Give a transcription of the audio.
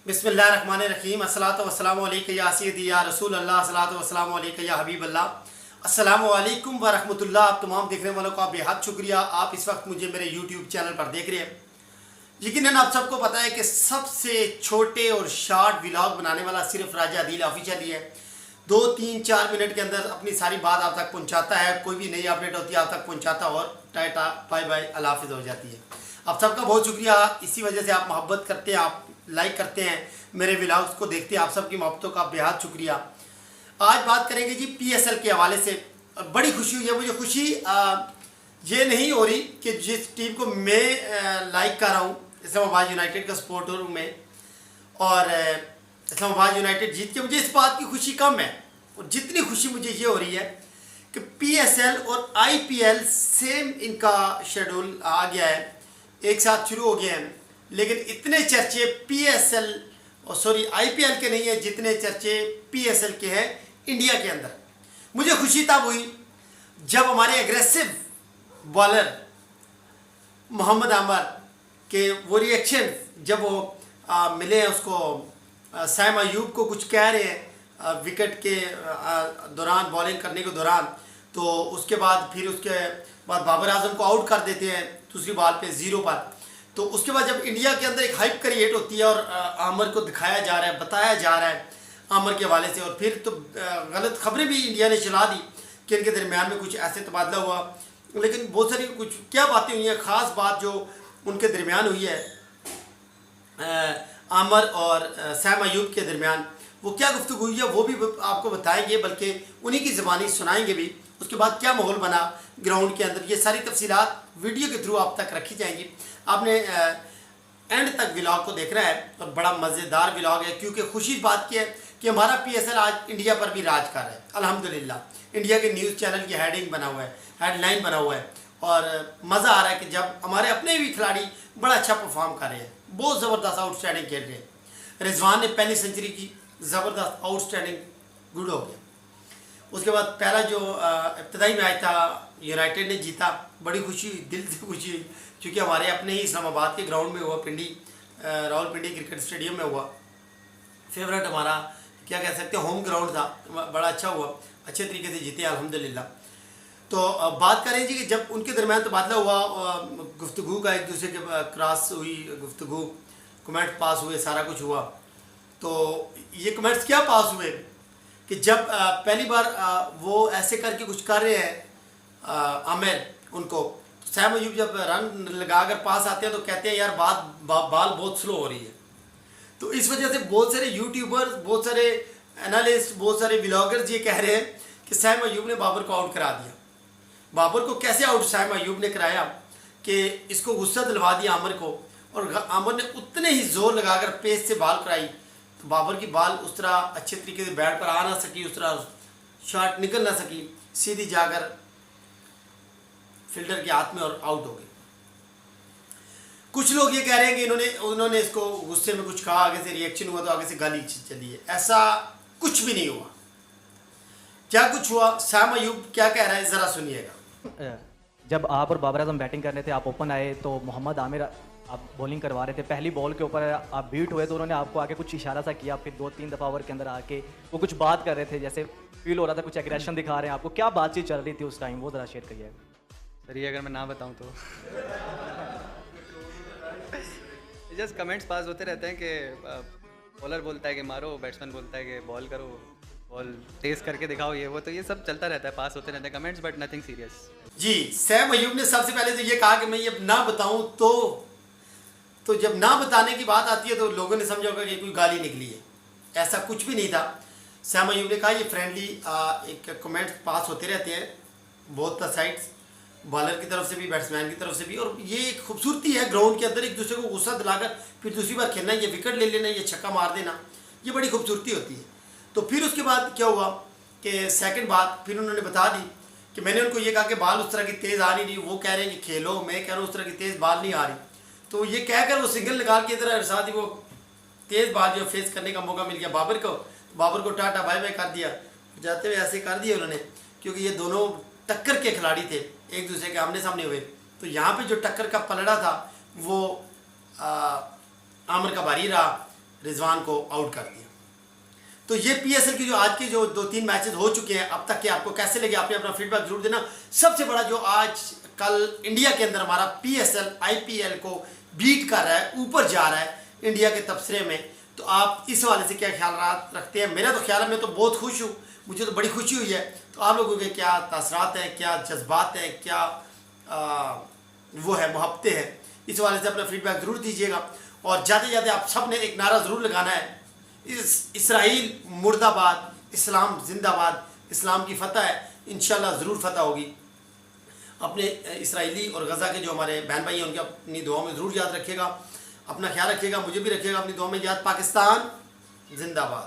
बिस्मिल्लाहिर्रहमानिर्रहीम अस्सलातु वस्सलामु अलैका या सय्यदी या रसूल अल्लाह अस्सलातु वस्सलामु अलैका या हबीब अल्लाह अस्सलामु अलैकुम व रहमतुल्लाह। आप तमाम देखने वालों का बेहद शुक्रिया। आप इस वक्त मुझे मेरे यूट्यूब चैनल पर देख रहे हैं। यकीनन आप सबको पता है कि सबसे छोटे और शॉर्ट व्लॉग बनाने वाला सिर्फ राजा आदिल ऑफिशियल ही है। 2-3-4 मिनट के अंदर अपनी सारी बात आप तक पहुंचाता है। कोई भी नई अपडेट होती है आप तक पहुंचाता और टाटा बाय बाय अल्लाह हाफिज़ हो जाती है। आप सबका बहुत शुक्रिया। इसी वजह से आप मोहब्बत करते हैं, आप लाइक करते हैं, मेरे व्लॉग्स को देखते हैं। आप सबकी मोहब्बतों का बेहद शुक्रिया। आज बात करेंगे जी PSL के हवाले से। बड़ी खुशी हुई है मुझे। खुशी ये नहीं हो रही कि जिस टीम को मैं लाइक कर रहा हूँ, इस्लामाबाद यूनाइटेड का सपोर्टर हूँ मैं, और इस्लामाबाद यूनाइटेड जीत के मुझे इस बात की खुशी कम है। और जितनी खुशी मुझे ये हो रही है कि PSL और IPL सेम इनका शेड्यूल आ गया है, एक साथ शुरू हो गए हैं। लेकिन इतने चर्चे PSL और IPL के नहीं है जितने चर्चे PSL के हैं इंडिया के अंदर। मुझे खुशी तब हुई जब हमारे एग्रेसिव बॉलर मोहम्मद आमर के वो रिएक्शन, जब वो मिले हैं उसको, सैम अयूब को कुछ कह रहे हैं विकेट के दौरान, बॉलिंग करने के दौरान, तो उसके बाद फिर उसके बाद बाबर आजम को आउट कर देते हैं दूसरी बॉल पे 0 पर। तो उसके बाद जब इंडिया के अंदर एक हाइप क्रिएट होती है और आमर को दिखाया जा रहा है, बताया जा रहा है आमर के हवाले से, और फिर तो गलत खबरें भी इंडिया ने चला दी कि इनके दरमियान में कुछ ऐसे तबादला हुआ। लेकिन बहुत सारी कुछ क्या बातें हुई हैं। ख़ास बात जो उनके दरमियान हुई है आमर और सैम अयूब के दरमियान, वो क्या गुफ्तगू हुई है वो भी आपको बताएंगे, बल्कि उन्हीं की ज़बानी सुनाएंगे भी। उसके बाद क्या माहौल बना ग्राउंड के अंदर, ये सारी तफसीलात वीडियो के थ्रू आप तक रखी जाएंगी। आपने एंड तक व्लॉग को देखना है और बड़ा मज़ेदार व्लॉग है, क्योंकि खुशी इस बात की है कि हमारा PSL आज इंडिया पर भी राज कर रहा है अल्हम्दुलिल्लाह। इंडिया के न्यूज़ चैनल की हेडिंग बना हुआ है, हेडलाइन बना हुआ है, और मज़ा आ रहा है कि जब हमारे अपने भी खिलाड़ी बड़ा अच्छा परफॉर्म कर रहे हैं, बहुत ज़बरदस्त आउटस्टैंडिंग खेल रहे हैं। रिजवान ने पहली सेंचुरी की, ज़बरदस्त आउटस्टैंडिंग, गुड हो गया। उसके बाद पहला जो इब्तदाई मैच था यूनाइटेड ने जीता, बड़ी खुशी हुई, दिल से खुशी हुई, क्योंकि हमारे अपने ही इस्लामाबाद के ग्राउंड में हुआ, रावलपिंडी क्रिकेट स्टेडियम में हुआ। फेवरेट हमारा क्या कह सकते हैं, होम ग्राउंड था, बड़ा अच्छा हुआ, अच्छे तरीके से जीते अल्हम्दुलिल्लाह। तो बात करें जी कि जब उनके दरमियान तबादला हुआ, गुफ्तगू का एक दूसरे के क्रॉस हुई, गुफ्तगू कमेंट पास हुए, सारा कुछ हुआ। तो ये कमेंट्स क्या पास हुए कि जब पहली बार वो ऐसे करके कुछ कर रहे हैं आमिर उनको, तो सैम अयूब जब रन लगा कर पास आते हैं तो कहते हैं यार बाल बहुत स्लो हो रही है। तो इस वजह से बहुत सारे यूट्यूबर्स, बहुत सारे एनालिस्ट, बहुत सारे व्लॉगर्स ये कह रहे हैं कि सैम अयूब ने बाबर को आउट करा दिया। बाबर को कैसे आउट सैम अयूब ने कराया कि इसको गुस्सा दिलवा दिया आमिर को, और आमिर ने उतने ही जोर लगाकर पेस से बॉल कराई, तो बाबर की बॉल उस तरह अच्छे तरीके से बैट पर आ ना सकी, उस तरह शॉट निकल ना सकी, सीधी जाकर फील्डर के हाथ में और आउट हो गई। कुछ लोग ये कह रहे हैं कि उन्होंने इसको गुस्से में कुछ कहा, आगे से रिएक्शन हुआ तो आगे से गाली चली है। ऐसा कुछ भी नहीं हुआ। क्या कुछ हुआ, सैम अयूब क्या कह रहा है ज़रा सुनिएगा। जब आप और बाबर आजम बैटिंग करने थे, आप ओपन आए तो मोहम्मद आमिर आप बॉलिंग करवा रहे थे, पहली बॉल के ऊपर आप बीट हुए तो उन्होंने आपको आके कुछ इशारा सा किया, फिर 2-3 दफ़ा ओवर के अंदर आके वो कुछ बात कर रहे थे, जैसे फील हो रहा था कुछ एग्रेशन दिखा रहे हैं आपको। क्या बातचीत चल रही थी उस टाइम, वो ज़रा शेयर करिए। सर ये अगर मैं ना बताऊं तो जस्ट कमेंट्स पास होते रहते हैं कि बॉलर बोलता है कि मारो, बैट्समैन बोलता है कि बॉल करो, बॉल तेज करके दिखाओ, ये वो, तो ये सब चलता रहता है, पास होते रहते हैं कमेंट्स, बट नथिंग सीरियस। जी, सैम अयूब ने सबसे पहले तो ये कहा कि मैं ये ना बताऊं, तो जब ना बताने की बात आती है तो लोगों ने समझा होगा कि कोई गाली निकली है। ऐसा कुछ भी नहीं था। सैम अयूब ने कहा ये फ्रेंडली एक कमेंट पास होते रहते हैं बोथ द साइड्स, बॉलर की तरफ से भी, बैट्समैन की तरफ से भी, और ये एक खूबसूरती है ग्राउंड के अंदर एक दूसरे को गुस्सा दिलाकर फिर दूसरी बार खेलना, ये विकेट ले लेना, ये छक्का मार देना, ये बड़ी खूबसूरती होती है। तो फिर उसके बाद क्या हुआ कि सेकंड बात फिर उन्होंने बता दी कि मैंने उनको ये कहा कि बाल उस तरह की तेज़ आ नहीं रही, वो कह रहे हैं कि खेलो, मैं कह रहा हूँ उस तरह की तेज़ बाल नहीं आ रही। तो ये कहकर वो सिंगल निकाल के तरह साथ ही वो तेज़ बाल जो फेस करने का मौका मिल गया बाबर को, बाबर को टाटा बाय बाय कर दिया, जाते हुए ऐसे कर दिया उन्होंने, क्योंकि ये दोनों टक्कर के खिलाड़ी थे, एक दूसरे के आमने सामने हुए। तो यहाँ पे जो टक्कर का पलड़ा था वो आमिर का भारी रहा, रिजवान को आउट कर दिया। तो ये PSL की जो आज की जो 2-3 मैचेस हो चुके हैं अब तक के, आपको कैसे लगे? आपने अपना फीडबैक जरूर देना। सबसे बड़ा जो आज कल इंडिया के अंदर हमारा PSL IPL को बीट कर रहा है, ऊपर जा रहा है इंडिया के तबसरे में, तो आप इस हवाले से क्या ख्याल रखते हैं? मेरा तो ख्याल है, मैं तो बहुत खुश हूँ, मुझे तो बड़ी खुशी हुई है। तो आप लोगों के क्या तासरात हैं, क्या जज्बात हैं, क्या वो है मोहब्बतें हैं, इस हवाले से अपना फीडबैक ज़रूर दीजिएगा। और जाते जाते आप सब ने एक नारा ज़रूर लगाना है, इसराइल मुर्दाबाद, इस्लाम जिंदाबाद, इस्लाम की फ़तह है, इंशाल्लाह ज़रूर फ़तह होगी। अपने इसराइली और गज़ा के जो हमारे बहन भाई हैं उनके अपनी दुआओं में ज़रूर याद रखिएगा, अपना ख्याल रखिएगा, मुझे भी रखिएगा अपनी दुआओं में याद। पाकिस्तान जिंदाबाद।